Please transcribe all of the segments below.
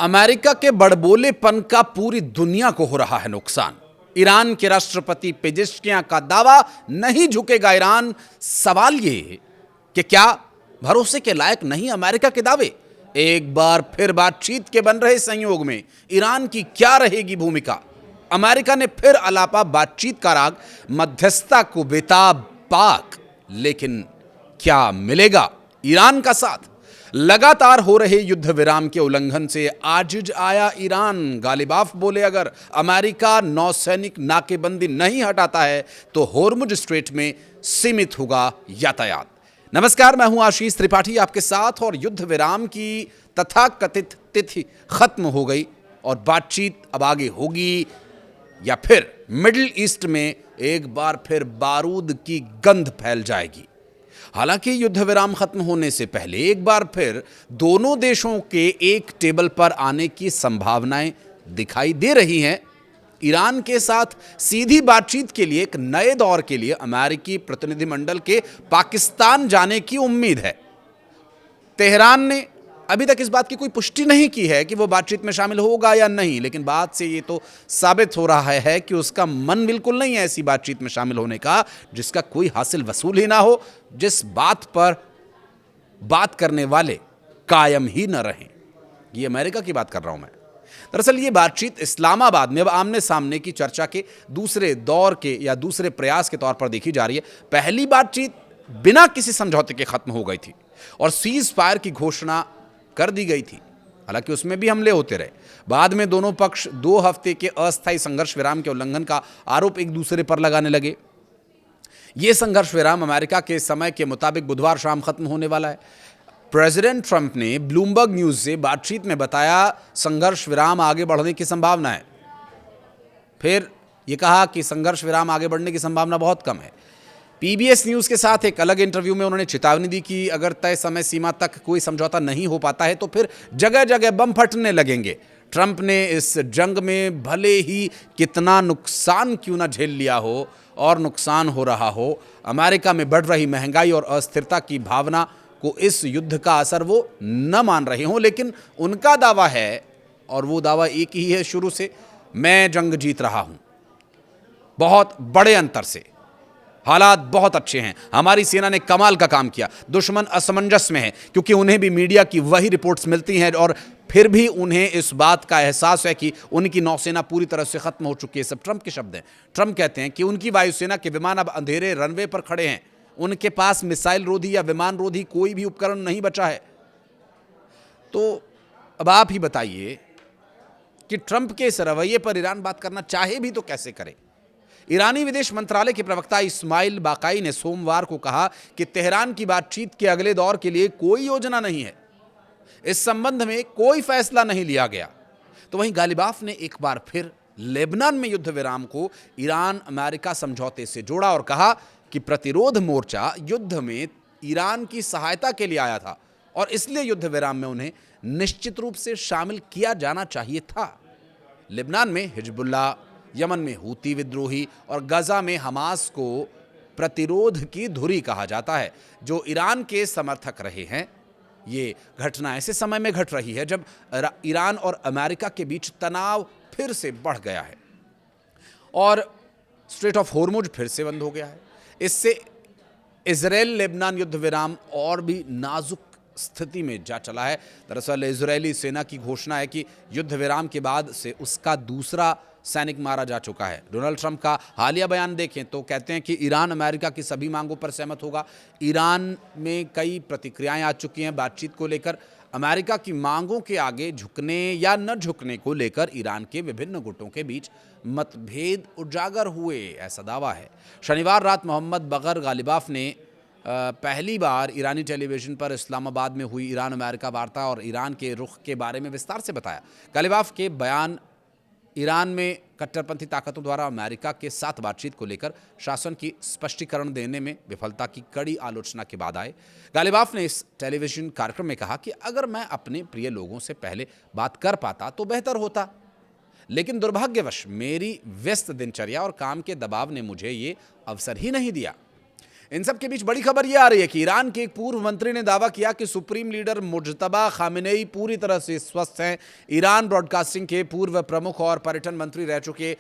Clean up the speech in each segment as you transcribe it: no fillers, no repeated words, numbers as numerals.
America के बड़बोलेपन का पूरी दुनिया को हो रहा है नुकसान। ईरान के राष्ट्रपति पेजेश्कियां का दावा, नहीं झुकेगा ईरान। सवाल ये है कि क्या भरोसे के लायक नहीं अमेरिका के दावे? एक बार फिर बातचीत के बन रहे संयोग में ईरान की क्या रहेगी भूमिका? अमेरिका ने फिर अलापा बातचीत का राग, मध्यस्थता को बेताब पाक, लेकिन क्या मिलेगा ईरान का साथ? लगातार हो रहे युद्ध विराम के उल्लंघन से आजिज आया ईरान। गालिबाफ बोले, अगर अमेरिका नौसैनिक नाकेबंदी नहीं हटाता है तो होर्मुज स्ट्रेट में सीमित होगा यातायात। नमस्कार, मैं हूं आशीष त्रिपाठी आपके साथ। और युद्ध विराम की तथाकथित तिथि खत्म हो गई और बातचीत अब आगे होगी या फिर मिडिल ईस्ट में एक बार फिर बारूद की गंध फैल जाएगी। हालांकि युद्ध विराम खत्म होने से पहले एक बार फिर दोनों देशों के एक टेबल पर आने की संभावनाएं दिखाई दे रही हैं। ईरान के साथ सीधी बातचीत के लिए एक नए दौर के लिए अमेरिकी प्रतिनिधिमंडल के पाकिस्तान जाने की उम्मीद है। तेहरान ने अभी तक इस बात की कोई पुष्टि नहीं की है कि वो बातचीत में शामिल होगा या नहीं, लेकिन बात से ये तो साबित हो रहा है कि उसका मन बिल्कुल नहीं है ऐसी बातचीत में शामिल होने का जिसका कोई हासिल वसूल ही ना हो, जिस बात पर बात करने वाले कायम ही न रहें। ये अमेरिका की बात कर रहा हूं मैं। दरअसल ये बातचीत इस्लामाबाद में अब आमने सामने की चर्चा के दूसरे दौर के या दूसरे प्रयास के तौर पर देखी जा रही है। पहली बातचीत बिना किसी समझौते के खत्म हो गई थी और सीज फायर की घोषणा कर दी गई थी। हालांकि उसमें भी हमले होते रहे। बाद में दोनों पक्ष 2 हफ्ते के अस्थायी संघर्ष विराम के उल्लंघन का आरोप एक दूसरे पर लगाने लगे। यह संघर्ष विराम अमेरिका के समय के मुताबिक बुधवार शाम खत्म होने वाला है। प्रेसिडेंट ट्रंप ने ब्लूमबर्ग न्यूज से बातचीत में बताया संघर्ष विराम आगे बढ़ने की संभावना है। फिर यह कहा कि संघर्ष विराम आगे बढ़ने की संभावना बहुत कम है। पीबीएस न्यूज के साथ एक अलग इंटरव्यू में उन्होंने चेतावनी दी कि अगर तय समय सीमा तक कोई समझौता नहीं हो पाता है तो फिर जगह जगह बम फटने लगेंगे। ट्रंप ने इस जंग में भले ही कितना नुकसान क्यों ना झेल लिया हो और नुकसान हो रहा हो, अमेरिका में बढ़ रही महंगाई और अस्थिरता की भावना को इस युद्ध का असर वो न मान रहे हों, लेकिन उनका दावा है और वो दावा एक ही है शुरू से, मैं जंग जीत रहा हूं बहुत बड़े अंतर से। हालात बहुत अच्छे हैं, हमारी सेना ने कमाल का काम किया। दुश्मन असमंजस में है क्योंकि उन्हें भी मीडिया की वही रिपोर्ट्स मिलती हैं और फिर भी उन्हें इस बात का एहसास है कि उनकी नौसेना पूरी तरह से खत्म हो चुकी है। सब ट्रंप के शब्द हैं। ट्रंप कहते हैं कि उनकी वायुसेना के विमान अब अंधेरे रनवे पर खड़े हैं। उनके पास मिसाइल रोधी या विमान रोधी कोई भी उपकरण नहीं बचा है। तो अब आप ही बताइए कि ट्रंप के इस रवैये पर ईरान बात करना चाहे भी तो कैसे करे? ईरानी विदेश मंत्रालय के प्रवक्ता इस्माइल बाकाई ने सोमवार को कहा कि तेहरान की बातचीत के अगले दौर के लिए कोई योजना नहीं है। इस संबंध में कोई फैसला नहीं लिया गया। तो वहीं गालिबाफ ने एक बार फिर लेबनान में युद्ध विराम को ईरान अमेरिका समझौते से जोड़ा और कहा कि प्रतिरोध मोर्चा युद्ध में ईरान की सहायता के लिए आया था और इसलिए युद्ध विराम में उन्हें निश्चित रूप से शामिल किया जाना चाहिए था। लेबनान में हिजबुल्लाह, यमन में हूती विद्रोही और गजा में हमास को प्रतिरोध की धुरी कहा जाता है, जो ईरान के समर्थक रहे हैं। ये घटना ऐसे समय में घट रही है जब ईरान और अमेरिका के बीच तनाव फिर से बढ़ गया है और स्ट्रेट ऑफ होर्मुज फिर से बंद हो गया है। इससे इजराइल लेबनान युद्ध विराम और भी नाजुक स्थिति में जा चला है। दरअसल इजरायली सेना की घोषणा है कि युद्ध विराम के बाद से उसका दूसरा सैनिक मारा जा चुका है। डोनाल्ड ट्रंप का हालिया बयान देखें तो कहते हैं कि ईरान अमेरिका की सभी मांगों पर सहमत होगा। ईरान में कई प्रतिक्रियाएं आ चुकी हैं बातचीत को लेकर। अमेरिका की मांगों के आगे झुकने या न झुकने को लेकर ईरान के विभिन्न गुटों के बीच मतभेद उजागर हुए, ऐसा दावा है। शनिवार रात मोहम्मद बगर गालिबाफ ने पहली बार ईरानी टेलीविजन पर इस्लामाबाद में हुई ईरान अमेरिका वार्ता और ईरान के रुख के बारे में विस्तार से बताया। गालिबाफ के बयान ईरान में कट्टरपंथी ताकतों द्वारा अमेरिका के साथ बातचीत को लेकर शासन की स्पष्टीकरण देने में विफलता की कड़ी आलोचना के बाद आए। गालिबाफ ने इस टेलीविजन कार्यक्रम में कहा कि अगर मैं अपने प्रिय लोगों से पहले बात कर पाता तो बेहतर होता, लेकिन दुर्भाग्यवश मेरी व्यस्त दिनचर्या और काम के दबाव ने मुझे ये अवसर ही नहीं दिया। इन सब के बीच बड़ी खबर यह आ रही है कि ईरान के एक पूर्व मंत्री ने दावा किया कि सुप्रीम लीडर मुज्तबा खामेनेई पूरी तरह से स्वस्थ हैं। ईरान ब्रॉडकास्टिंग के पूर्व प्रमुख और पर्यटन मंत्री रह चुके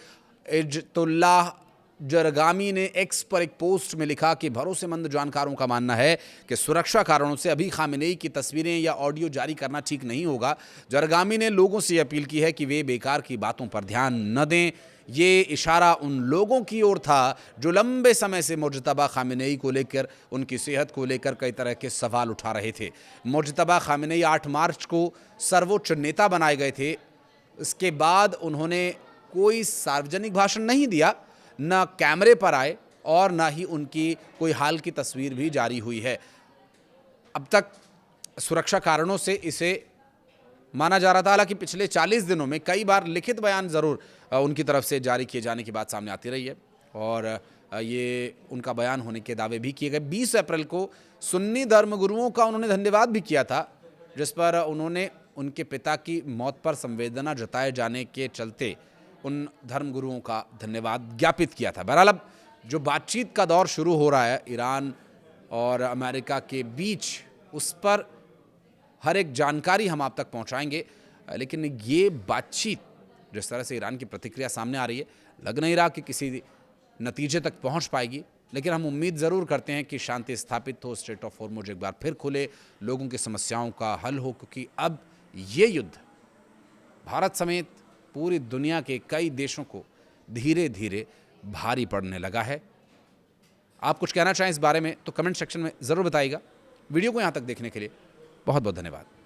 अयतुल्लाह जरगामी ने एक्स पर एक पोस्ट में लिखा कि भरोसेमंद जानकारों का मानना है कि सुरक्षा कारणों से अभी खामेनेई की तस्वीरें या ऑडियो जारी करना ठीक नहीं होगा। जरगामी ने लोगों से अपील की है कि वे बेकार की बातों पर ध्यान न दें। ये इशारा उन लोगों की ओर था जो लंबे समय से मुज्तबा खामेनेई को लेकर, उनकी सेहत को लेकर कई तरह के सवाल उठा रहे थे। मुज्तबा खामेनेई 8 मार्च को सर्वोच्च नेता बनाए गए थे। इसके बाद उन्होंने कोई सार्वजनिक भाषण नहीं दिया, न कैमरे पर आए और न ही उनकी कोई हाल की तस्वीर भी जारी हुई है। अब तक सुरक्षा कारणों से इसे माना जा रहा था। हालांकि पिछले 40 दिनों में कई बार लिखित बयान ज़रूर उनकी तरफ से जारी किए जाने की बात सामने आती रही है और ये उनका बयान होने के दावे भी किए गए। 20 अप्रैल को सुन्नी धर्मगुरुओं का उन्होंने धन्यवाद भी किया था, जिस पर उन्होंने उनके पिता की मौत पर संवेदना जताए जाने के चलते उन धर्मगुरुओं का धन्यवाद ज्ञापित किया था। बहरहाल अब जो बातचीत का दौर शुरू हो रहा है ईरान और अमेरिका के बीच, उस पर हर एक जानकारी हम आप तक पहुंचाएंगे। लेकिन ये बातचीत जिस तरह से ईरान की प्रतिक्रिया सामने आ रही है, लग नहीं रहा कि किसी नतीजे तक पहुंच पाएगी। लेकिन हम उम्मीद ज़रूर करते हैं कि शांति स्थापित हो, स्ट्रेट ऑफ हॉर्मुज़ एक बार फिर खुले, लोगों की समस्याओं का हल हो, क्योंकि अब ये युद्ध भारत समेत पूरी दुनिया के कई देशों को धीरे धीरे भारी पड़ने लगा है। आप कुछ कहना चाहें इस बारे में तो कमेंट सेक्शन में ज़रूर बताइएगा। वीडियो को यहाँ तक देखने के लिए बहुत बहुत धन्यवाद।